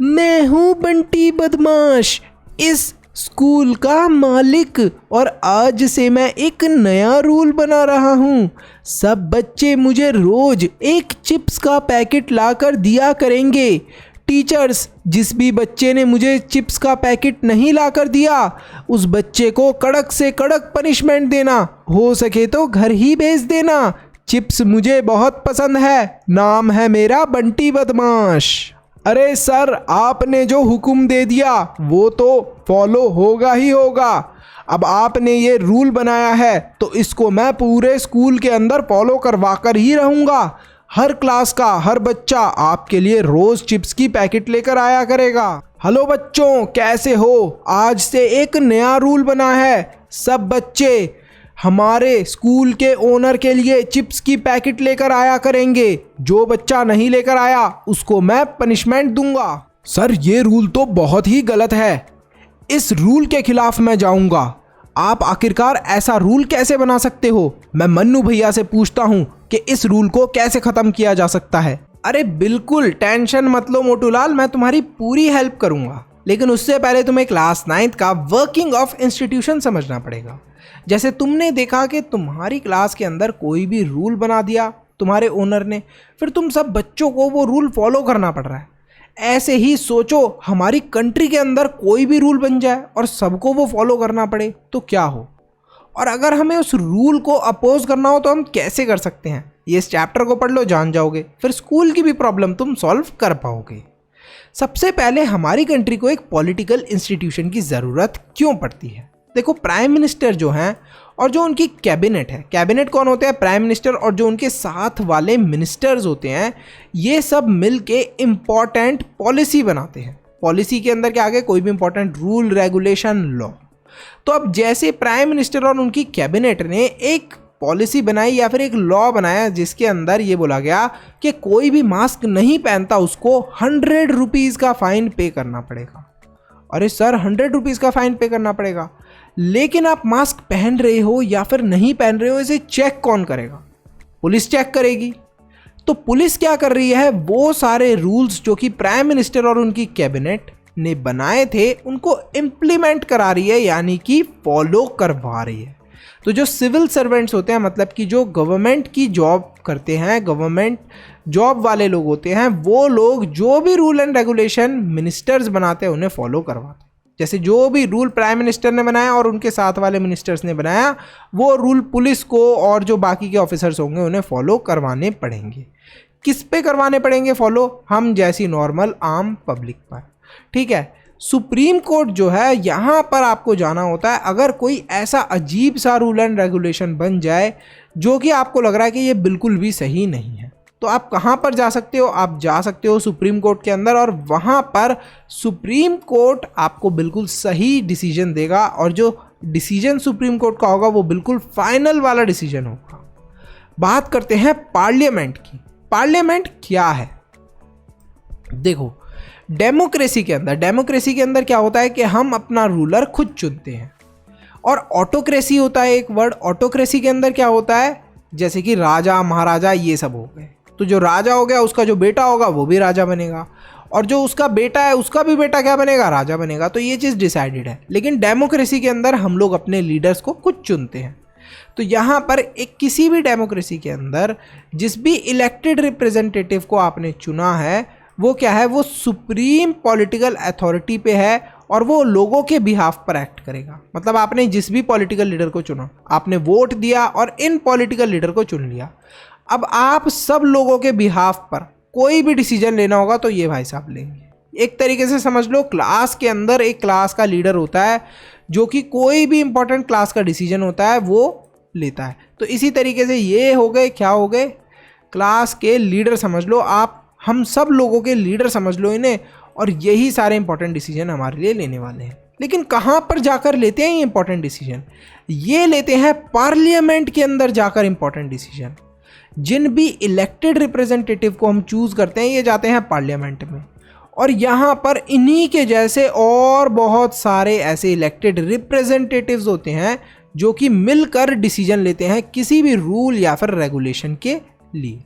मैं हूँ बंटी बदमाश, इस स्कूल का मालिक, और आज से मैं एक नया रूल बना रहा हूँ। सब बच्चे मुझे रोज एक चिप्स का पैकेट लाकर दिया करेंगे। टीचर्स, जिस भी बच्चे ने मुझे चिप्स का पैकेट नहीं लाकर दिया, उस बच्चे को कड़क से कड़क पनिशमेंट देना, हो सके तो घर ही भेज देना। चिप्स मुझे बहुत पसंद है, नाम है मेरा बंटी बदमाश। अरे सर, आपने जो हुक्म दे दिया वो तो फॉलो होगा ही होगा। अब आपने ये रूल बनाया है तो इसको मैं पूरे स्कूल के अंदर फॉलो करवा कर ही रहूँगा। हर क्लास का हर बच्चा आपके लिए रोज चिप्स की पैकेट लेकर आया करेगा। हेलो बच्चों, कैसे हो? आज से एक नया रूल बना है, सब बच्चे हमारे स्कूल के ओनर के लिए चिप्स की पैकेट लेकर आया करेंगे। जो बच्चा नहीं लेकर आया उसको मैं पनिशमेंट दूंगा। सर, ये रूल तो बहुत ही गलत है, इस रूल के खिलाफ मैं जाऊंगा। आप आखिरकार ऐसा रूल कैसे बना सकते हो? मैं मन्नू भैया से पूछता हूँ कि इस रूल को कैसे खत्म किया जा सकता है। अरे बिल्कुल टेंशन मत लो मोटूलाल, मैं तुम्हारी पूरी हेल्प करूंगा, लेकिन उससे पहले तुम्हें क्लास 9th का वर्किंग ऑफ इंस्टीट्यूशन समझना पड़ेगा। जैसे तुमने देखा कि तुम्हारी क्लास के अंदर कोई भी रूल बना दिया तुम्हारे ओनर ने, फिर तुम सब बच्चों को वो रूल फॉलो करना पड़ रहा है। ऐसे ही सोचो हमारी कंट्री के अंदर कोई भी रूल बन जाए और सबको वो फॉलो करना पड़े तो क्या हो। और अगर हमें उस रूल को अपोज करना हो तो हम कैसे कर सकते हैं, ये इस चैप्टर को पढ़ लो, जान जाओगे। फिर स्कूल की भी प्रॉब्लम तुम सॉल्व कर पाओगे। सबसे पहले हमारी कंट्री को एक पॉलिटिकल इंस्टीट्यूशन की ज़रूरत क्यों पड़ती है? देखो, प्राइम मिनिस्टर जो हैं और जो उनकी कैबिनेट है, कैबिनेट कौन होते हैं? प्राइम मिनिस्टर और जो उनके साथ वाले मिनिस्टर्स होते हैं, ये सब मिल के इम्पॉर्टेंट पॉलिसी बनाते हैं। पॉलिसी के अंदर क्या आगे कोई भी इंपॉर्टेंट रूल, रेगुलेशन, लॉ। तो अब जैसे प्राइम मिनिस्टर और उनकी कैबिनेट ने एक पॉलिसी बनाई या फिर एक लॉ बनाया जिसके अंदर ये बोला गया कि कोई भी मास्क नहीं पहनता उसको 100 रुपीज़ का फाइन पे करना पड़ेगा। अरे सर, 100 रुपीज़ का फाइन पे करना पड़ेगा, लेकिन आप मास्क पहन रहे हो या फिर नहीं पहन रहे हो, इसे चेक कौन करेगा? पुलिस चेक करेगी। तो पुलिस क्या कर रही है? वो सारे रूल्स जो कि प्राइम मिनिस्टर और उनकी कैबिनेट ने बनाए थे उनको इम्प्लीमेंट करा रही है, यानी कि फॉलो करवा रही है। तो जो सिविल सर्वेंट्स होते हैं, मतलब कि जो गवर्नमेंट की जॉब करते हैं, गवर्नमेंट जॉब वाले लोग होते हैं, वो लोग जो भी रूल एंड रेगुलेशन मिनिस्टर्स बनाते हैं उन्हें फॉलो करवाते हैं। जैसे जो भी रूल प्राइम मिनिस्टर ने बनाया और उनके साथ वाले मिनिस्टर्स ने बनाया, वो रूल पुलिस को और जो बाकी के ऑफिसर्स होंगे उन्हें फॉलो करवाने पड़ेंगे। किस पे करवाने पड़ेंगे फॉलो? हम जैसी नॉर्मल आम पब्लिक पर। ठीक है, सुप्रीम कोर्ट जो है यहाँ पर आपको जाना होता है। अगर कोई ऐसा अजीब सा रूल एंड रेगुलेशन बन जाए जो कि आपको लग रहा है कि ये बिल्कुल भी सही नहीं है, तो आप कहाँ पर जा सकते हो? आप जा सकते हो सुप्रीम कोर्ट के अंदर, और वहाँ पर सुप्रीम कोर्ट आपको बिल्कुल सही डिसीजन देगा, और जो डिसीजन सुप्रीम कोर्ट का होगा वो बिल्कुल फाइनल वाला डिसीजन होगा। बात करते हैं पार्लियामेंट की। पार्लियामेंट क्या है? देखो, डेमोक्रेसी के अंदर क्या होता है कि हम अपना रूलर खुद चुनते हैं, और ऑटोक्रेसी होता है एक वर्ड। ऑटोक्रेसी के अंदर क्या होता है? जैसे कि राजा महाराजा ये सब हो गए, तो जो राजा हो गया उसका जो बेटा होगा वो भी राजा बनेगा, और जो उसका बेटा है उसका भी बेटा क्या बनेगा? राजा बनेगा। तो ये चीज़ डिसाइडेड है। लेकिन डेमोक्रेसी के अंदर हम लोग अपने लीडर्स को खुद चुनते हैं। तो यहाँ पर एक किसी भी डेमोक्रेसी के अंदर जिस भी इलेक्टेड रिप्रेजेंटेटिव को आपने चुना है वो क्या है? वो सुप्रीम पॉलिटिकल अथॉरिटी पे है और वो लोगों के बिहाफ पर एक्ट करेगा। मतलब आपने जिस भी पॉलिटिकल लीडर को चुना, आपने वोट दिया और इन पॉलिटिकल लीडर को चुन लिया। अब आप सब लोगों के बिहाफ पर कोई भी डिसीजन लेना होगा तो ये भाई साहब लेंगे। एक तरीके से समझ लो, क्लास के अंदर एक क्लास का लीडर होता है जो कि कोई भी इंपॉर्टेंट क्लास का डिसीजन होता है वो लेता है। तो इसी तरीके से ये हो गए, क्या हो गए? क्लास के लीडर समझ लो आप, हम सब लोगों के लीडर समझ लो इन्हें, और यही सारे इंपॉर्टेंट डिसीजन हमारे लिए लेने वाले हैं। लेकिन कहाँ पर जाकर लेते हैं ये इंपॉर्टेंट डिसीजन? ये लेते हैं पार्लियामेंट के अंदर जाकर इंपॉर्टेंट डिसीजन। जिन भी इलेक्टेड रिप्रेजेंटेटिव को हम चूज करते हैं ये जाते हैं पार्लियामेंट में, और यहाँ पर इन्हीं के जैसे और बहुत सारे ऐसे इलेक्टेड रिप्रेजेंटेटिव्स होते हैं जो कि मिलकर डिसीजन लेते हैं किसी भी रूल या फिर रेगुलेशन के लिए।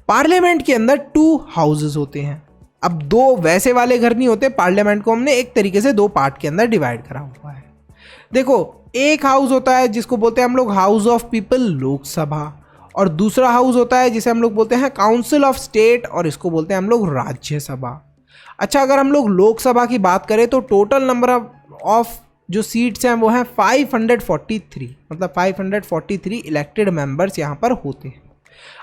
पार्लियामेंट के अंदर 2 हाउसेस होते हैं। अब दो वैसे वाले घर नहीं होते, पार्लियामेंट को हमने एक तरीके से दो पार्ट के अंदर डिवाइड करा हुआ है। देखो, एक हाउस होता है जिसको बोलते हैं हम लोग हाउस ऑफ पीपल, लोकसभा, और दूसरा हाउस होता है जिसे हम लोग बोलते हैं काउंसिल ऑफ स्टेट, और इसको बोलते हैं हम लोग राज्यसभा। अच्छा, अगर हम लोग लोकसभा की बात करें तो टोटल नंबर ऑफ जो सीट्स हैं वो हैं 543, मतलब 543 इलेक्टेड मेंबर्स यहाँ पर होते हैं।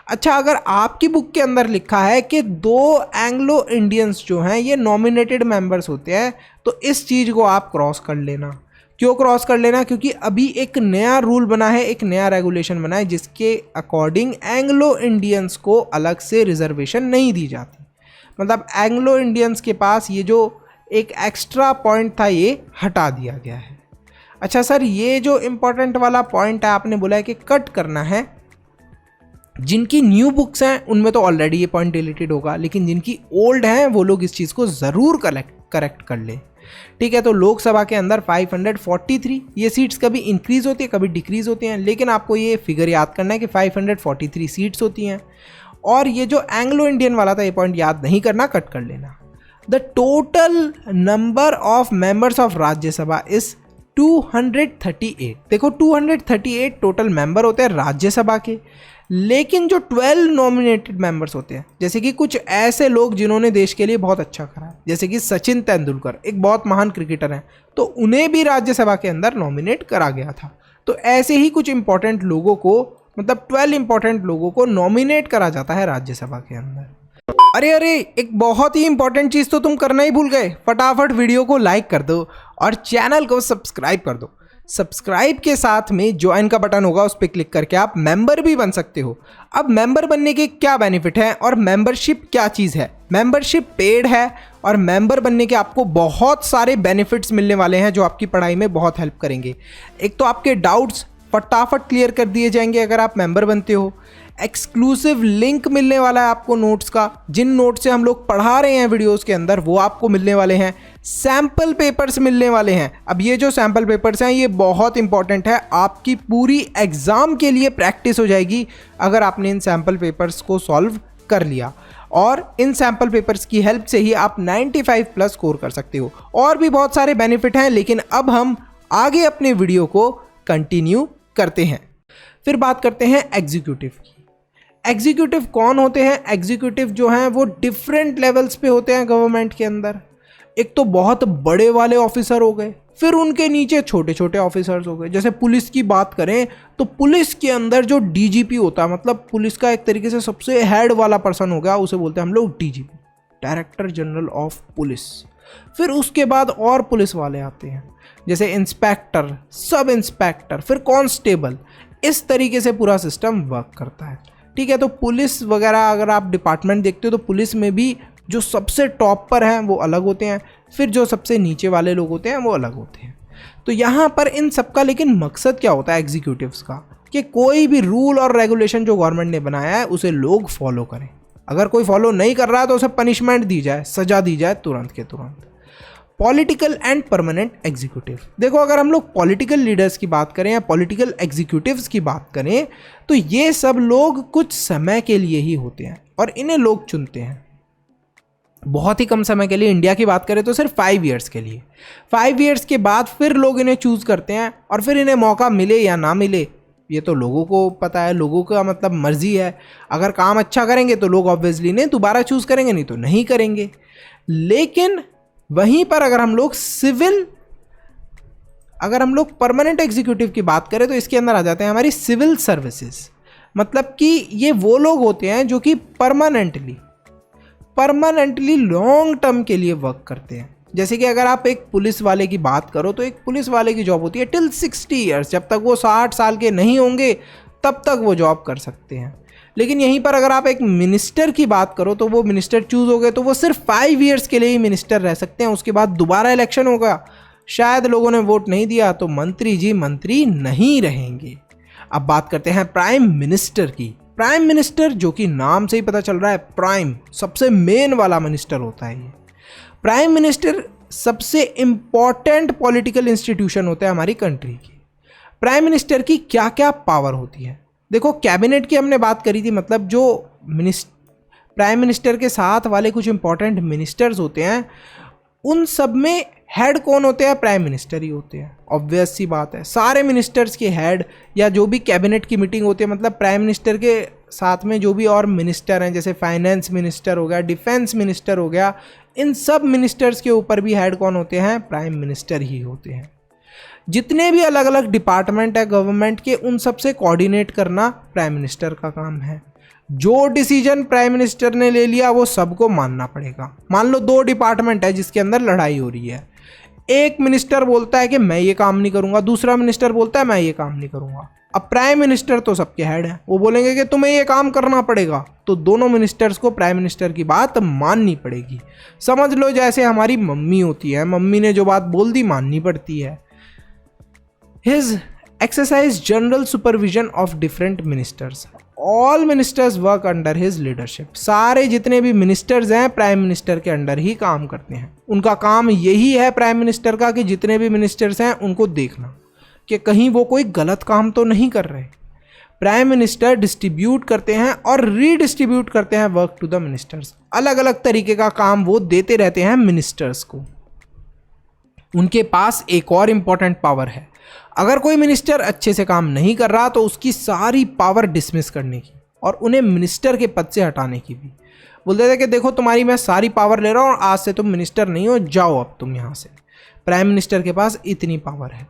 अच्छा, अगर आपकी बुक के अंदर लिखा है कि दो एंग्लो इंडियंस जो हैं ये नॉमिनेटेड मेंबर्स होते हैं, तो इस चीज़ को आप क्रॉस कर लेना। क्यों क्रॉस कर लेना? क्योंकि अभी एक नया रूल बना है, एक नया रेगुलेशन बना है जिसके अकॉर्डिंग एंग्लो इंडियंस को अलग से रिजर्वेशन नहीं दी जाती। मतलब एंग्लो इंडियंस के पास ये जो एक एक्स्ट्रा पॉइंट था ये हटा दिया गया है। अच्छा सर, ये जो इम्पोर्टेंट वाला पॉइंट है आपने बोला है कि कट करना है, जिनकी न्यू बुक्स हैं उनमें तो ऑलरेडी ये पॉइंट डिलीटेड होगा, लेकिन जिनकी ओल्ड हैं वो लोग इस चीज़ को ज़रूर करेक्ट कर ले। ठीक है, तो लोकसभा के अंदर 543 ये सीट्स कभी इंक्रीज होती है कभी डिक्रीज होती हैं, लेकिन आपको ये फिगर याद करना है कि 543 सीट्स होती हैं। और ये जो एंग्लो इंडियन वाला था ये पॉइंट याद नहीं करना, कट कर लेना। The total number of members of Rajya Sabha is 238। देखो 238 टोटल मेंबर होते हैं राज्यसभा के, लेकिन जो 12 नॉमिनेटेड मेंबर्स होते हैं, जैसे कि कुछ ऐसे लोग जिन्होंने देश के लिए बहुत अच्छा करा है, जैसे कि सचिन तेंदुलकर एक बहुत महान क्रिकेटर हैं, तो उन्हें भी राज्यसभा के अंदर नॉमिनेट करा गया था। तो ऐसे ही कुछ इंपॉर्टेंट लोगों को, मतलब 12 इंपॉर्टेंट लोगों को नॉमिनेट करा जाता है राज्यसभा के अंदर। अरे एक बहुत ही इंपॉर्टेंट चीज़ तो तुम करना ही भूल गए, फटाफट वीडियो को लाइक कर दो और चैनल को सब्सक्राइब कर दो। सब्सक्राइब के साथ में ज्वाइन का बटन होगा, उस पर क्लिक करके आप मेंबर भी बन सकते हो। अब मेंबर बनने के क्या बेनिफिट हैं और मेंबरशिप क्या चीज़ है? मेंबरशिप पेड है और मेंबर बनने के आपको बहुत सारे बेनिफिट्स मिलने वाले हैं जो आपकी पढ़ाई में बहुत हेल्प करेंगे। एक तो आपके डाउट्स फटाफट क्लियर कर दिए जाएंगे अगर आप मेंबर बनते हो। एक्सक्लूसिव लिंक मिलने वाला है आपको नोट्स का, जिन नोट्स से हम लोग पढ़ा रहे हैं वीडियोस के अंदर वो आपको मिलने वाले हैं। सैम्पल पेपर्स मिलने वाले हैं। अब ये जो सैम्पल पेपर्स हैं ये बहुत इंपॉर्टेंट है, आपकी पूरी एग्ज़ाम के लिए प्रैक्टिस हो जाएगी अगर आपने इन सैम्पल पेपर्स को सॉल्व कर लिया। और इन सैम्पल पेपर्स की हेल्प से ही आप 95+ स्कोर कर सकते हो। और भी बहुत सारे बेनिफिट हैं, लेकिन अब हम आगे अपने वीडियो को कंटिन्यू करते हैं। फिर बात करते हैं एग्जीक्यूटिव की। एग्जीक्यूटिव कौन होते हैं? एग्जीक्यूटिव जो हैं वो डिफरेंट लेवल्स पे होते हैं गवर्नमेंट के अंदर। एक तो बहुत बड़े वाले ऑफिसर हो गए, फिर उनके नीचे छोटे छोटे ऑफिसर्स हो गए। जैसे पुलिस की बात करें तो पुलिस के अंदर जो डीजीपी होता है, मतलब पुलिस का एक तरीके से सबसे हेड वाला पर्सन हो गया, उसे बोलते हैं हम लोग DGP, director general of police. फिर उसके बाद और पुलिस वाले आते हैं जैसे इंस्पेक्टर, सब इंस्पेक्टर, फिर कांस्टेबल। इस तरीके से पूरा सिस्टम वर्क करता है। ठीक है, तो पुलिस वगैरह अगर आप डिपार्टमेंट देखते हो तो पुलिस में भी जो सबसे टॉप पर हैं वो अलग होते हैं, फिर जो सबसे नीचे वाले लोग होते हैं वो अलग होते हैं। तो यहाँ पर इन सबका लेकिन मकसद क्या होता है एग्जीक्यूटिव्स का, कि कोई भी रूल और रेगुलेशन जो गवर्नमेंट ने बनाया है उसे लोग फॉलो करें। अगर कोई फॉलो नहीं कर रहा है तो उसे पनिशमेंट दी जाए, सजा दी जाए तुरंत के तुरंत। Political and permanent executive. देखो, अगर हम लोग पॉलिटिकल लीडर्स की बात करें या पॉलिटिकल एग्जीक्यूटिव्स की बात करें तो ये सब लोग कुछ समय के लिए ही होते हैं और इन्हें लोग चुनते हैं बहुत ही कम समय के लिए। इंडिया की बात करें तो सिर्फ 5 ईयर्स के लिए। 5 ईयर्स के बाद फिर लोग इन्हें चूज़ करते हैं और फिर इन्हें मौका मिले या ना मिले ये तो लोगों को पता है, लोगों का मतलब मर्जी है। अगर काम अच्छा करेंगे तो लोग ऑब्वियसली इन्हें दोबारा चूज़ करेंगे, नहीं तो नहीं करेंगे। लेकिन वहीं पर अगर हम लोग परमानेंट एग्जीक्यूटिव की बात करें तो इसके अंदर आ जाते हैं हमारी सिविल सर्विसेज। मतलब कि ये वो लोग होते हैं जो कि परमानेंटली लॉन्ग टर्म के लिए वर्क करते हैं। जैसे कि अगर आप एक पुलिस वाले की बात करो तो एक पुलिस वाले की जॉब होती है टिल 60 ईयर्स, जब तक वो 60 साल के नहीं होंगे तब तक वो जॉब कर सकते हैं। लेकिन यहीं पर अगर आप एक मिनिस्टर की बात करो तो वो मिनिस्टर चूज़ हो गए तो वो सिर्फ 5 ईयर्स के लिए ही मिनिस्टर रह सकते हैं, उसके बाद दोबारा इलेक्शन होगा, शायद लोगों ने वोट नहीं दिया तो मंत्री जी मंत्री नहीं रहेंगे। अब बात करते हैं प्राइम मिनिस्टर की। प्राइम मिनिस्टर, जो कि नाम से ही पता चल रहा है, प्राइम सबसे मेन वाला मिनिस्टर होता है ये। प्राइम मिनिस्टर सबसे इंपॉर्टेंट पॉलिटिकल इंस्टीट्यूशन होता है हमारी कंट्री की। प्राइम मिनिस्टर की क्या क्या पावर होती है? देखो, कैबिनेट की हमने बात करी थी, मतलब जो प्राइम मिनिस्टर के साथ वाले कुछ इंपॉर्टेंट मिनिस्टर्स होते हैं, उन सब में हेड कौन होते हैं? प्राइम मिनिस्टर ही होते हैं। ऑब्वियस सी बात है, सारे मिनिस्टर्स के हेड या जो भी कैबिनेट की मीटिंग होती है, मतलब प्राइम मिनिस्टर के साथ में जो भी और मिनिस्टर हैं, जैसे फाइनेंस मिनिस्टर हो गया, डिफेंस मिनिस्टर हो गया, इन सब मिनिस्टर्स के ऊपर भी हेड कौन होते हैं? प्राइम मिनिस्टर ही होते हैं। जितने भी अलग अलग डिपार्टमेंट है गवर्नमेंट के, उन सब से कोऑर्डिनेट करना प्राइम मिनिस्टर का काम है। जो डिसीजन प्राइम मिनिस्टर ने ले लिया वो सबको मानना पड़ेगा। मान लो 2 डिपार्टमेंट है जिसके अंदर लड़ाई हो रही है, एक मिनिस्टर बोलता है कि मैं ये काम नहीं करूंगा, दूसरा मिनिस्टर बोलता है मैं ये काम नहीं करूंगा। अब प्राइम मिनिस्टर तो सबके हेड हैं, वो बोलेंगे कि तुम्हें ये काम करना पड़ेगा, तो दोनों मिनिस्टर्स को प्राइम मिनिस्टर की बात माननी पड़ेगी। समझ लो जैसे हमारी मम्मी होती है, मम्मी ने जो बात बोल दी माननी पड़ती है। His exercise general supervision of different ministers, all ministers work under his leadership. सारे जितने भी मिनिस्टर्स हैं प्राइम मिनिस्टर के अंडर ही काम करते हैं। उनका काम यही है प्राइम मिनिस्टर का कि जितने भी मिनिस्टर्स हैं उनको देखना कि कहीं वो कोई गलत काम तो नहीं कर रहे। प्राइम मिनिस्टर डिस्ट्रीब्यूट करते हैं और रीडिस्ट्रीब्यूट करते हैं वर्क टू द मिनिस्टर्स। अलग अलग तरीके का काम वो देते रहते हैं मिनिस्टर्स को। उनके पास एक और इम्पॉर्टेंट पावर है, अगर कोई मिनिस्टर अच्छे से काम नहीं कर रहा तो उसकी सारी पावर डिसमिस करने की और उन्हें मिनिस्टर के पद से हटाने की भी। बोलते थे कि देखो तुम्हारी मैं सारी पावर ले रहा हूँ और आज से तुम मिनिस्टर नहीं हो, जाओ अब तुम यहाँ से। प्राइम मिनिस्टर के पास इतनी पावर है।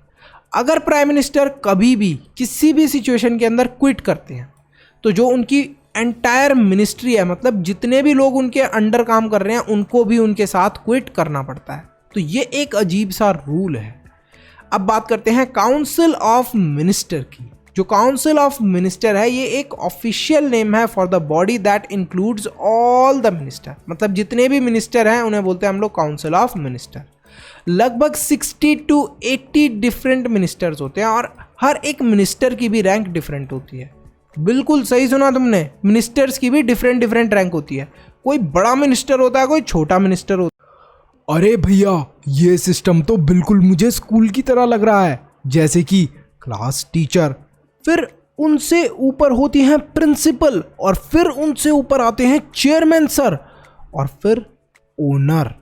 अगर प्राइम मिनिस्टर कभी भी किसी भी सिचुएशन के अंदर क्विट करते हैं तो जो उनकी एंटायर मिनिस्ट्री है, मतलब जितने भी लोग उनके अंडर काम कर रहे हैं, उनको भी उनके साथ क्विट करना पड़ता है। तो ये एक अजीब सा रूल है। अब बात करते हैं काउंसिल ऑफ मिनिस्टर की। जो काउंसिल ऑफ मिनिस्टर है ये एक ऑफिशियल नेम है for the body that includes all the minister, मतलब जितने भी मिनिस्टर हैं उन्हें बोलते हैं हम लोग काउंसिल ऑफ मिनिस्टर। लगभग 60 to 80 डिफरेंट मिनिस्टर्स होते हैं और हर एक मिनिस्टर की भी रैंक डिफरेंट होती है। बिल्कुल सही सुना तुमने, मिनिस्टर्स की भी डिफरेंट डिफरेंट रैंक होती है। कोई बड़ा मिनिस्टर होता है, कोई छोटा मिनिस्टर होता है। अरे भैया, ये सिस्टम तो बिल्कुल मुझे स्कूल की तरह लग रहा है, जैसे कि क्लास टीचर, फिर उनसे ऊपर होती हैं प्रिंसिपल, और फिर उनसे ऊपर आते हैं चेयरमैन सर, और फिर ओनर।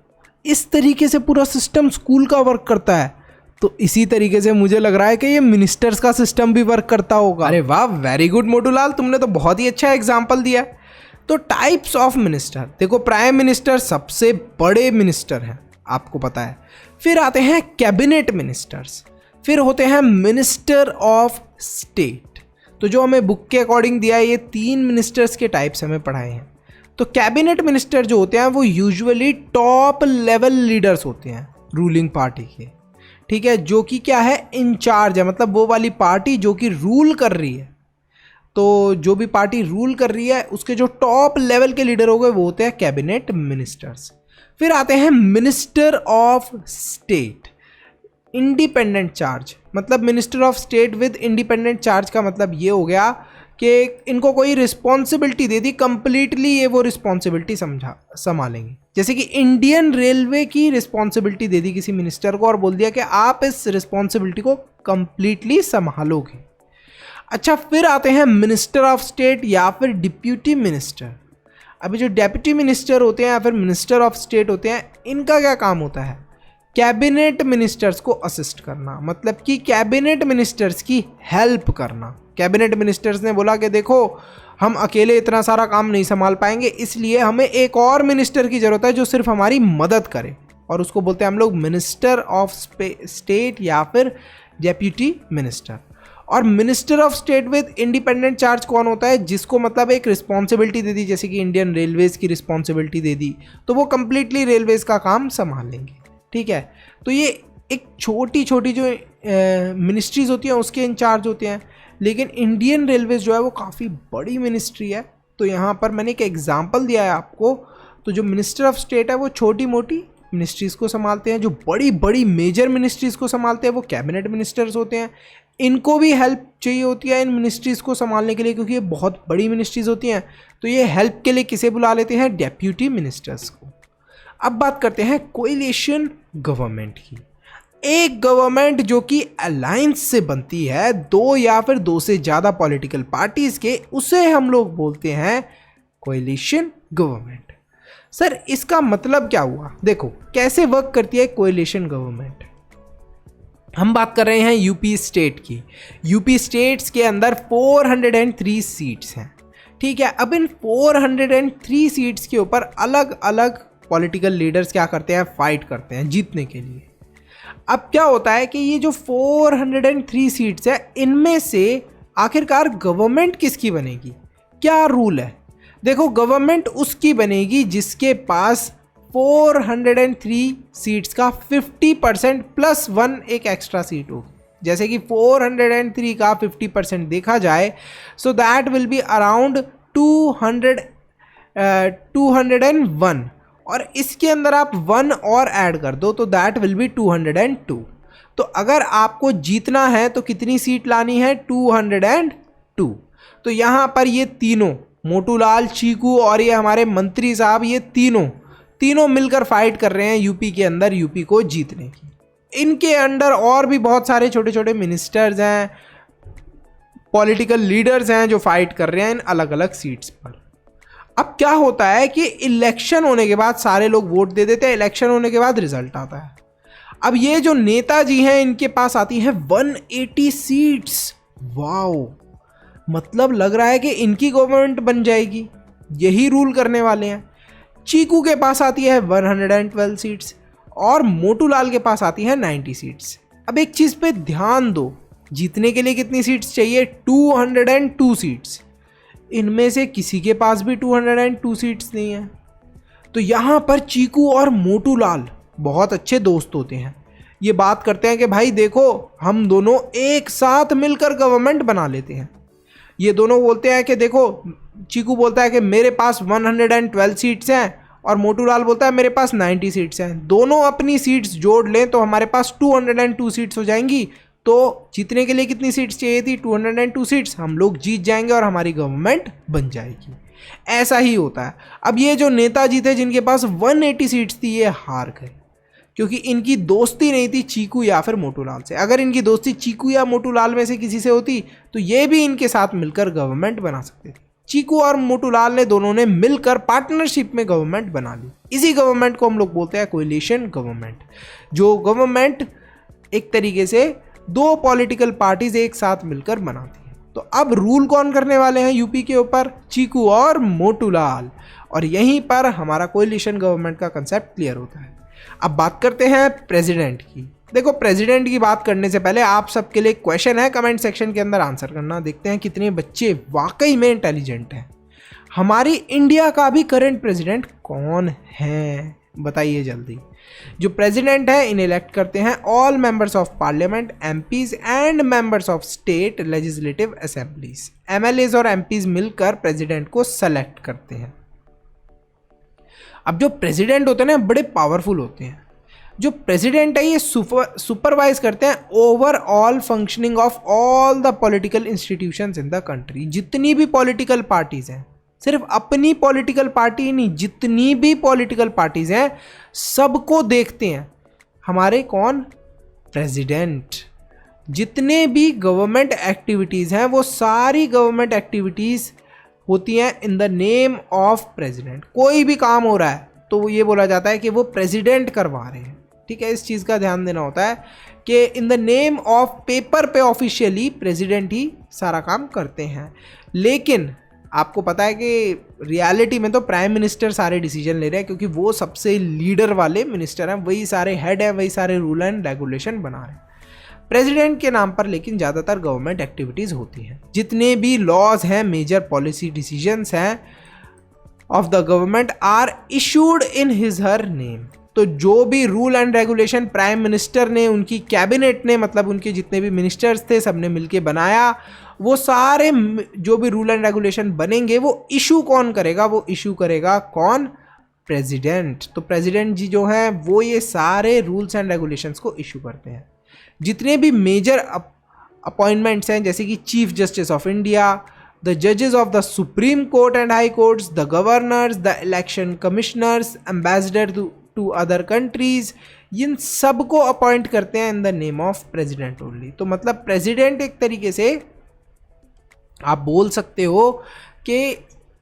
इस तरीके से पूरा सिस्टम स्कूल का वर्क करता है। तो इसी तरीके से मुझे लग रहा है कि ये मिनिस्टर्स का सिस्टम भी वर्क करता होगा। अरे वाह, वेरी गुड मोटूलाल, तुमने तो बहुत ही अच्छा एग्जाम्पल दिया। तो टाइप्स ऑफ मिनिस्टर, देखो प्राइम मिनिस्टर सबसे बड़े मिनिस्टर हैं, आपको पता है। फिर आते हैं कैबिनेट मिनिस्टर्स, फिर होते हैं मिनिस्टर ऑफ स्टेट। तो जो हमें बुक के अकॉर्डिंग दिया है, ये 3 मिनिस्टर्स के टाइप्स हमें पढ़ाए हैं। तो कैबिनेट मिनिस्टर जो होते हैं वो यूजुअली टॉप लेवल लीडर्स होते हैं रूलिंग पार्टी के, ठीक है, जो कि क्या है, इंचार्ज है, मतलब वो वाली पार्टी जो कि रूल कर रही है। तो जो भी पार्टी रूल कर रही है उसके जो टॉप लेवल के लीडर हो गए वो होते हैं कैबिनेट मिनिस्टर्स। फिर आते हैं minister of state, independent charge, मतलब minister of state with independent charge का मतलब ये हो गया कि इनको कोई रिस्पॉन्सिबिलिटी दे दी, कंप्लीटली ये वो रिस्पॉन्सिबिलिटी संभालेंगे। जैसे कि इंडियन रेलवे की रिस्पॉन्सिबिलिटी दे दी किसी मिनिस्टर को और बोल दिया कि आप इस रिस्पॉन्सिबिलिटी को कंप्लीटली संभालोगे। अच्छा, फिर आते हैं मिनिस्टर ऑफ स्टेट या फिर डिप्यूटी मिनिस्टर। अभी जो डेप्यूटी मिनिस्टर होते हैं या फिर मिनिस्टर ऑफ स्टेट होते हैं, इनका क्या काम होता है, कैबिनेट मिनिस्टर्स को असिस्ट करना, मतलब कि कैबिनेट मिनिस्टर्स की हेल्प करना। कैबिनेट मिनिस्टर्स ने बोला कि देखो हम अकेले इतना सारा काम नहीं संभाल पाएंगे, इसलिए हमें एक और मिनिस्टर की ज़रूरत है जो सिर्फ हमारी मदद करे, और उसको बोलते हैं हम लोग मिनिस्टर ऑफ स्टेट या फिर डेप्यूटी मिनिस्टर। और minister of state with independent charge कौन होता है, जिसको मतलब एक रिस्पॉन्सिबिलिटी दे दी, जैसे कि इंडियन रेलवेज की रिस्पॉन्सिबिलिटी दे दी, तो वो कंप्लीटली रेलवेज का काम संभाल लेंगे, ठीक है। तो ये एक छोटी छोटी जो मिनिस्ट्रीज होती हैं उसके इंचार्ज होते हैं, लेकिन इंडियन रेलवेज जो है वो काफ़ी बड़ी मिनिस्ट्री है। तो यहाँ पर मैंने एक एग्जाम्पल दिया है आपको। तो जो मिनिस्टर ऑफ स्टेट है वो छोटी मोटी मिनिस्ट्रीज़ को संभालते हैं, जो बड़ी बड़ी मेजर मिनिस्ट्रीज़ को संभालते हैं वो कैबिनेट मिनिस्टर्स होते हैं। इनको भी हेल्प चाहिए होती है इन मिनिस्ट्रीज़ को संभालने के लिए, क्योंकि ये बहुत बड़ी मिनिस्ट्रीज़ होती हैं। तो ये हेल्प के लिए किसे बुला लेते हैं, डेप्यूटी मिनिस्टर्स को। अब बात करते हैं कोएलिशन गवर्नमेंट की। एक गवर्नमेंट जो कि अलायंस से बनती है 2 या फिर 2 से ज़्यादा पॉलिटिकल पार्टीज़ के, उसे हम लोग बोलते हैं कोएलिशन गवर्नमेंट। सर इसका मतलब क्या हुआ? देखो कैसे वर्क करती है कोएलिशन गवर्नमेंट। हम बात कर रहे हैं यूपी स्टेट की। यूपी स्टेट्स के अंदर 403 सीट्स हैं, ठीक है। अब इन 403 सीट्स के ऊपर अलग अलग पॉलिटिकल लीडर्स क्या करते हैं, फाइट करते हैं जीतने के लिए। अब क्या होता है कि ये जो 403 सीट्स है, इनमें से आखिरकार गवर्नमेंट किसकी बनेगी? क्या रूल है? देखो गवर्नमेंट उसकी बनेगी जिसके पास 403 सीट्स का 50% प्लस 1 एक एक्स्ट्रा सीट होगी। जैसे कि 403 का 50% देखा जाए, so that will be around 201, और इसके अंदर आप 1 और ऐड कर दो तो दैट विल बी 202। तो अगर आपको जीतना है तो कितनी सीट लानी है? 202। तो यहाँ पर ये तीनों, मोटूलाल, चीकू और ये हमारे मंत्री साहब, ये तीनों मिलकर फाइट कर रहे हैं यूपी के अंदर यूपी को जीतने की। इनके अंडर और भी बहुत सारे छोटे छोटे मिनिस्टर्स हैं, पॉलिटिकल लीडर्स हैं जो फाइट कर रहे हैं इन अलग अलग सीट्स पर। अब क्या होता है कि इलेक्शन होने के बाद सारे लोग वोट दे देते हैं, इलेक्शन होने के बाद रिजल्ट आता है। अब ये जो नेताजी हैं इनके पास आती है 180 सीट्स। वाओ, मतलब लग रहा है कि इनकी गवर्नमेंट बन जाएगी, यही रूल करने वाले हैं। चीकू के पास आती है 112 सीट्स और मोटूलाल के पास आती है 90 सीट्स। अब एक चीज़ पे ध्यान दो, जीतने के लिए कितनी सीट्स चाहिए? 202 सीट्स। इनमें से किसी के पास भी 202 सीट्स नहीं है। तो यहाँ पर चीकू और मोटूलाल बहुत अच्छे दोस्त होते हैं। ये बात करते हैं कि भाई देखो हम दोनों एक साथ मिलकर गवर्नमेंट बना लेते हैं। ये दोनों बोलते हैं कि देखो, चीकू बोलता है कि मेरे पास 112 सीट्स हैं और मोटूलाल बोलता है मेरे पास 90 सीट्स हैं। दोनों अपनी सीट्स जोड़ लें तो हमारे पास 202 सीट्स हो जाएंगी। तो जीतने के लिए कितनी सीट्स चाहिए थी? 202 सीट्स। हम लोग जीत जाएंगे और हमारी गवर्नमेंट बन जाएगी। ऐसा ही होता है। अब ये जो नेताजी थे जिनके पास 180 सीट्स थी, ये हार गए क्योंकि इनकी दोस्ती नहीं थी चीकू या फिर मोटूलाल से। अगर इनकी दोस्ती चीकू या मोटूलाल में से किसी से होती तो ये भी इनके साथ मिलकर गवर्नमेंट बना सकते थे। चीकू और मोटूलाल ने दोनों ने मिलकर पार्टनरशिप में गवर्नमेंट बना ली। इसी गवर्नमेंट को हम लोग बोलते हैं कोएलिशन गवर्नमेंट, जो गवर्नमेंट एक तरीके से दो पॉलिटिकल पार्टीज एक साथ मिलकर बनाती हैं। तो अब रूल कौन करने वाले हैं यूपी के ऊपर? चीकू और मोटूलाल। और यहीं पर हमारा कोएलिशन गवर्नमेंट का कंसेप्ट क्लियर होता है। अब बात करते हैं प्रेसिडेंट की। देखो प्रेसिडेंट की बात करने से पहले आप सबके लिए क्वेश्चन है, कमेंट सेक्शन के अंदर आंसर करना। देखते हैं कितने बच्चे वाकई में इंटेलिजेंट हैं। हमारी इंडिया का भी करंट प्रेसिडेंट कौन है? बताइए जल्दी। जो प्रेसिडेंट है इन्हें इलेक्ट करते हैं all members of parliament, MPs and members of state legislative assemblies. MLAs और एमपीज मिलकर प्रेसिडेंट को सेलेक्ट करते हैं। अब जो प्रेसिडेंट होते हैं ना, बड़े पावरफुल होते हैं। जो प्रेसिडेंट है ये सुपरवाइज करते हैं overall functioning of all the political institutions in the country. जितनी भी पॉलिटिकल पार्टीज हैं, सिर्फ अपनी पॉलिटिकल पार्टी ही नहीं, जितनी भी पॉलिटिकल पार्टीज हैं सबको देखते हैं हमारे कौन? प्रेसिडेंट। जितने भी गवर्नमेंट एक्टिविटीज़ हैं वो सारी गवर्नमेंट एक्टिविटीज़ होती हैं in the name of president. कोई भी काम हो रहा है तो वो ये बोला जाता है कि वो प्रेसिडेंट करवा रहे हैं। ठीक है, इस चीज़ का ध्यान देना होता है कि इन द नेम ऑफ पेपर पे ऑफिशियली प्रेसिडेंट ही सारा काम करते हैं। लेकिन आपको पता है कि रियलिटी में तो प्राइम मिनिस्टर सारे डिसीजन ले रहे हैं, क्योंकि वो सबसे लीडर वाले मिनिस्टर हैं, वही सारे हेड हैं, वही सारे रूल एंड रेगुलेशन बना रहे हैं प्रेसिडेंट के नाम पर। लेकिन ज़्यादातर गवर्नमेंट एक्टिविटीज़ होती हैं। जितने भी लॉज हैं, मेजर पॉलिसी डिसीजंस हैं of the government are issued in his her name. तो जो भी rule and regulation prime minister ने, उनकी कैबिनेट ने, मतलब उनके जितने भी मिनिस्टर्स थे सबने मिलके बनाया, वो सारे जो भी रूल एंड रेगुलेशन बनेंगे वो इशू कौन करेगा? वो इशू करेगा कौन? प्रेसिडेंट। तो प्रेसिडेंट जी जो हैं वो ये सारे रूल्स एंड रेगुलेशंस को इशू करते हैं। जितने भी मेजर अपॉइंटमेंट्स हैं, जैसे कि chief justice of India, the जजेस of the supreme court and high courts, the governors, the election commissioners, ambassador to other countries, इन सबको अपॉइंट करते हैं in the name of president only. तो मतलब प्रेसिडेंट एक तरीके से आप बोल सकते हो कि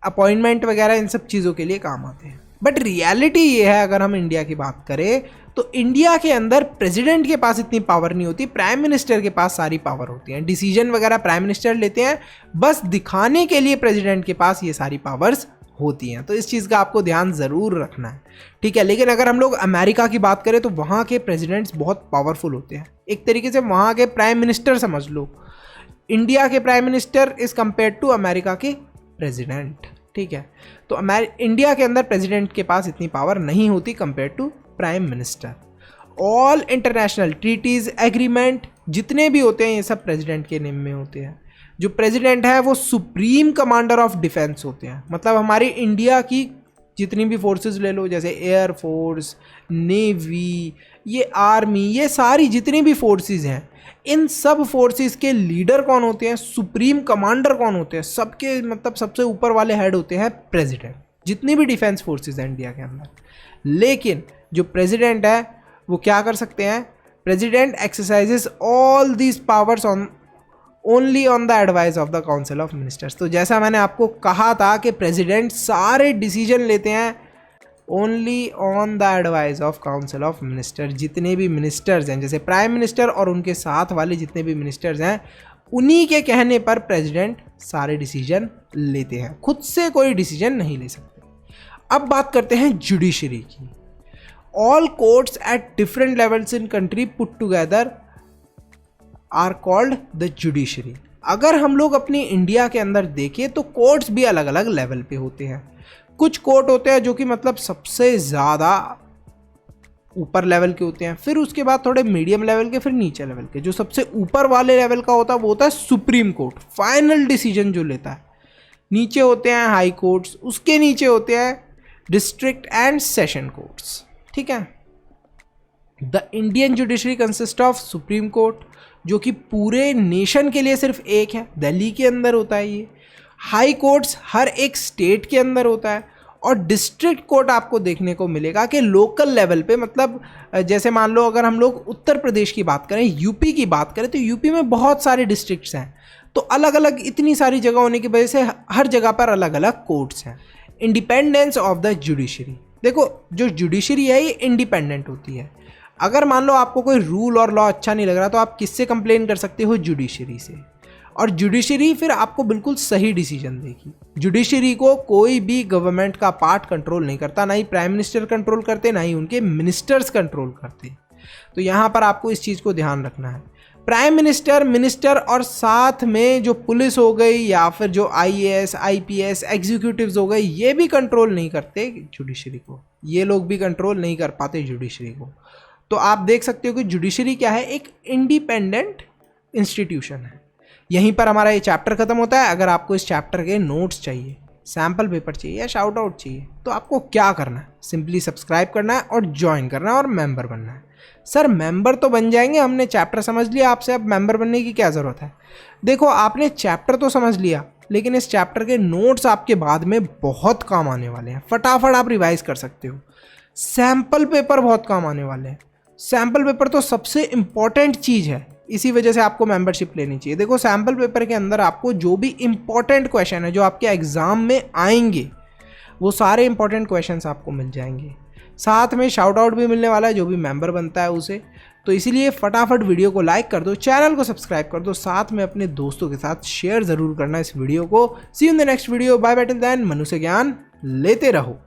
अपॉइंटमेंट वगैरह इन सब चीज़ों के लिए काम आते हैं। बट रियलिटी ये है, अगर हम इंडिया की बात करें तो इंडिया के अंदर प्रेसिडेंट के पास इतनी पावर नहीं होती, प्राइम मिनिस्टर के पास सारी पावर होती है। डिसीजन वगैरह प्राइम मिनिस्टर लेते हैं, बस दिखाने के लिए प्रेसिडेंट के पास ये सारी पावर्स होती हैं। तो इस चीज़ का आपको ध्यान ज़रूर रखना है, ठीक है। लेकिन अगर हम लोग अमेरिका की बात करें तो वहाँ के प्रेसिडेंट्स बहुत पावरफुल होते हैं। एक तरीके से वहाँ के प्राइम मिनिस्टर समझ लो, इंडिया के prime minister is compare to America के प्रेसिडेंट, ठीक है। तो इंडिया के अंदर प्रेसिडेंट के पास इतनी पावर नहीं होती compare to prime minister. All international treaties agreement जितने भी होते हैं ये सब प्रेसिडेंट के नेम में होते हैं। जो प्रेसिडेंट है वो सुप्रीम कमांडर ऑफ डिफेंस होते हैं, मतलब हमारी इंडिया की जितनी भी फोर्सेस ले लो, जैसे एयर फोर्स, नेवी, ये आर्मी, ये सारी जितनी भी फोर्सेस हैं, इन सब फोर्सेस के लीडर कौन होते हैं, सुप्रीम कमांडर कौन होते हैं, सबके मतलब सबसे ऊपर वाले हेड होते हैं प्रेसिडेंट, जितनी भी डिफेंस फोर्सेस हैं इंडिया के अंदर। लेकिन जो प्रेसिडेंट है वो क्या कर सकते हैं, president exercises all these powers only on the advice of the council of ministers. तो जैसा मैंने आपको कहा था कि प्रेसिडेंट सारे डिसीजन लेते हैं only on the advice of council of minister. जितने भी मिनिस्टर्स हैं, जैसे प्राइम मिनिस्टर और उनके साथ वाले जितने भी मिनिस्टर्स हैं, उन्हीं के कहने पर प्रेसिडेंट सारे डिसीजन लेते हैं, खुद से कोई डिसीजन नहीं ले सकते। अब बात करते हैं जुडिशरी की। All courts at different levels in country put together are called the judiciary. अगर हम लोग अपनी इंडिया के अंदर देखें तो कोर्ट्स भी अलग अलग लेवल पे होते हैं। कुछ कोर्ट होते हैं जो कि मतलब सबसे ज़्यादा ऊपर लेवल के होते हैं, फिर उसके बाद थोड़े मीडियम लेवल के, फिर नीचे लेवल के। जो सबसे ऊपर वाले लेवल का होता है वो होता है सुप्रीम कोर्ट, फाइनल डिसीजन जो लेता है। नीचे होते हैं हाई कोर्ट्स, उसके नीचे होते हैं डिस्ट्रिक्ट एंड सेशन कोर्ट्स, ठीक है। The Indian judiciary consist of supreme court, जो कि पूरे नेशन के लिए सिर्फ एक है, दिल्ली के अंदर होता है ये। हाई कोर्ट्स हर एक स्टेट के अंदर होता है, और डिस्ट्रिक्ट कोर्ट आपको देखने को मिलेगा कि लोकल लेवल पे, मतलब जैसे मान लो अगर हम लोग उत्तर प्रदेश की बात करें, यूपी की बात करें, तो यूपी में बहुत सारे डिस्ट्रिक्ट्स हैं, तो अलग अलग इतनी सारी जगह होने की वजह से हर जगह पर अलग अलग कोर्ट्स हैं। इंडिपेंडेंस ऑफ द जुडिशरी, देखो जो जुडिशरी है ये इंडिपेंडेंट होती है। अगर मान लो आपको कोई रूल और लॉ अच्छा नहीं लग रहा तो आप किससे कंप्लेन कर सकते हो, जुडिशरी से, और जुडिशरी फिर आपको बिल्कुल सही डिसीजन देगी। जुडिशरी को कोई भी गवर्नमेंट का पार्ट कंट्रोल नहीं करता, ना ही प्राइम मिनिस्टर कंट्रोल करते, ना ही उनके मिनिस्टर्स कंट्रोल करते। तो यहाँ पर आपको इस चीज़ को ध्यान रखना है। प्राइम मिनिस्टर और साथ में जो पुलिस हो गई या फिर जो IAS IPS एग्जीक्यूटिव्स हो गए, ये भी कंट्रोल नहीं करते जुडिशरी को, ये लोग भी कंट्रोल नहीं कर पाते जुडिशरी को। तो आप देख सकते हो कि जुडिशरी क्या है, एक इंडिपेंडेंट इंस्टीट्यूशन है। यहीं पर हमारा ये चैप्टर खत्म होता है। अगर आपको इस चैप्टर के नोट्स चाहिए, सैम्पल पेपर चाहिए या शाउट आउट चाहिए, तो आपको क्या करना है, सिंपली सब्सक्राइब करना है और ज्वाइन करना है और मेंबर बनना है। सर मेंबर तो बन जाएंगे, हमने चैप्टर समझ लिया, आपसे अब मेंबर बनने की क्या ज़रूरत है। देखो आपने चैप्टर तो समझ लिया, लेकिन इस चैप्टर के नोट्स आपके बाद में बहुत काम आने वाले हैं, फटाफट आप रिवाइज कर सकते हो। सैम्पल पेपर बहुत काम आने वाले हैं, सैम्पल पेपर तो सबसे इम्पॉर्टेंट चीज़ है, इसी वजह से आपको मेंबरशिप लेनी चाहिए। देखो सैम्पल पेपर के अंदर आपको जो भी इम्पॉर्टेंट क्वेश्चन है जो आपके एग्ज़ाम में आएंगे, वो सारे इम्पॉर्टेंट क्वेश्चंस आपको मिल जाएंगे। साथ में शाउट आउट भी मिलने वाला है जो भी मेंबर बनता है उसे। तो इसीलिए फटाफट वीडियो को लाइक कर दो, चैनल को सब्सक्राइब कर दो, साथ में अपने दोस्तों के साथ शेयर ज़रूर करना इस वीडियो को। See you in the next video, bye bye till then, Manu से ज्ञान लेते रहो।